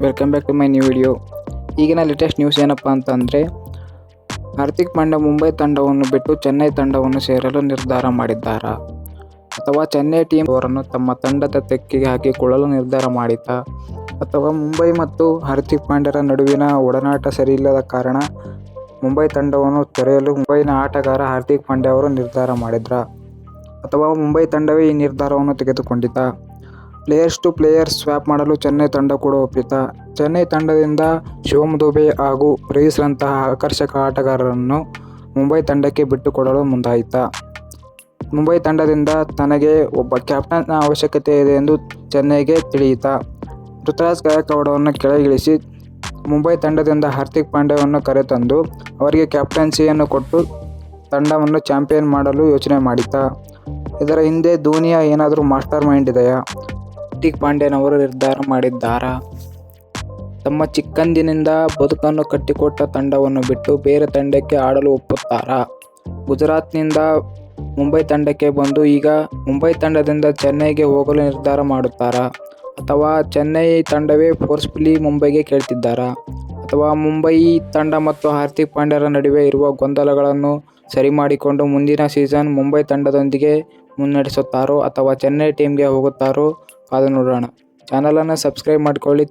Welcome back to my new video. ಈಗಿನ latest news ಏನಪ್ಪ ಅಂತಂದರೆ, ಹಾರ್ದಿಕ್ ಪಾಂಡ್ಯ ಮುಂಬೈ ತಂಡವನ್ನು ಬಿಟ್ಟು ಚೆನ್ನೈ ತಂಡವನ್ನು ಸೇರಲು ನಿರ್ಧಾರ ಮಾಡಿದ್ದಾರಾ, ಅಥವಾ ಚೆನ್ನೈ ಟೀಮ್ ಅವರನ್ನು ತಮ್ಮ ತಂಡದ ತೆಕ್ಕೆಗೆ ಹಾಕಿಕೊಳ್ಳಲು ನಿರ್ಧಾರ ಮಾಡಿತಾ, ಅಥವಾ ಮುಂಬೈ ಮತ್ತು ಹಾರ್ದಿಕ್ ಪಾಂಡ್ಯರ ನಡುವಿನ ಒಡನಾಟ ಸರಿಯಿಲ್ಲದ ಕಾರಣ ಮುಂಬೈ ತಂಡವನ್ನು ತೊರೆಯಲು ಮುಂಬೈನ ಆಟಗಾರ ಹಾರ್ದಿಕ್ ಪಾಂಡ್ಯ ಅವರು ನಿರ್ಧಾರ ಮಾಡಿದ್ರಾ, ಅಥವಾ ಮುಂಬೈ ತಂಡವೇ ಈ ನಿರ್ಧಾರವನ್ನು ತೆಗೆದುಕೊಂಡಿತಾ. ಪ್ಲೇಯರ್ಸ್ ಟು ಪ್ಲೇಯರ್ಸ್ ಸ್ವ್ಯಾಪ್ ಮಾಡಲು ಚೆನ್ನೈ ತಂಡ ಕೂಡ ಒಪ್ಪಿತಾ. ಚೆನ್ನೈ ತಂಡದಿಂದ ಶಿವಮ್ ದುಬೆ ಹಾಗೂ ರಂತಹ ಆಕರ್ಷಕ ಆಟಗಾರರನ್ನು ಮುಂಬೈ ತಂಡಕ್ಕೆ ಬಿಟ್ಟುಕೊಡಲು ಮುಂದಾಯಿತಾ. ಮುಂಬೈ ತಂಡದಿಂದ ತನಗೆ ಒಬ್ಬ ಕ್ಯಾಪ್ಟನ್ನ ಅವಶ್ಯಕತೆ ಇದೆ ಎಂದು ಚೆನ್ನೈಗೆ ತಿಳಿಯಿತಾ. ಋತುರಾಜ್ ಗಾಯಕ್ವಾಡ್ರನ್ನು ಕೆಳಗಿಳಿಸಿ ಮುಂಬೈ ತಂಡದಿಂದ ಹಾರ್ದಿಕ್ ಪಾಂಡ್ಯವನ್ನು ಕರೆತಂದು ಅವರಿಗೆ ಕ್ಯಾಪ್ಟನ್ಸಿಯನ್ನು ಕೊಟ್ಟು ತಂಡವನ್ನು ಚಾಂಪಿಯನ್ ಮಾಡಲು ಯೋಚನೆ ಮಾಡಿತಾ. ಇದರ ಹಿಂದೆ ಧೋನಿಯ ಏನಾದರೂ ಮಾಸ್ಟರ್ ಮೈಂಡ್ ಇದೆಯಾ? ಹಾರ್ದಿಕ್ ಪಾಂಡ್ಯನವರು ನಿರ್ಧಾರ ಮಾಡಿದ್ದಾರಾ? ತಮ್ಮ ಚಿಕ್ಕಂದಿನಿಂದ ಬದುಕನ್ನು ಕಟ್ಟಿಕೊಟ್ಟ ತಂಡವನ್ನು ಬಿಟ್ಟು ಬೇರೆ ತಂಡಕ್ಕೆ ಆಡಲು ಒಪ್ಪುತ್ತಾರಾ? ಗುಜರಾತ್ನಿಂದ ಮುಂಬೈ ತಂಡಕ್ಕೆ ಬಂದು ಈಗ ಮುಂಬೈ ತಂಡದಿಂದ ಚೆನ್ನೈಗೆ ಹೋಗಲು ನಿರ್ಧಾರ ಮಾಡುತ್ತಾರಾ? ಅಥವಾ ಚೆನ್ನೈ ತಂಡವೇ ಫೋರ್ಸ್ಫುಲಿ ಮುಂಬೈಗೆ ಕೇಳ್ತಿದ್ದಾರಾ? ಅಥವಾ ಮುಂಬೈ ತಂಡ ಮತ್ತು ಹಾರ್ದಿಕ್ ಪಾಂಡ್ಯರ ನಡುವೆ ಇರುವ ಗೊಂದಲಗಳನ್ನು ಸರಿ ಮಾಡಿಕೊಂಡು ಮುಂದಿನ ಸೀಸನ್ ಮುಂಬೈ ತಂಡದೊಂದಿಗೆ ಮುನ್ನಡೆಸುತ್ತಾರೋ ಅಥವಾ ಚೆನ್ನೈ ಟೀಮ್ಗೆ ಹೋಗುತ್ತಾರೋ ಕಾದು ನೋಡೋಣ. ಚಾನಲನ್ನು ಸಬ್ಸ್ಕ್ರೈಬ್ ಮಾಡಿಕೊಳ್ಳಿ.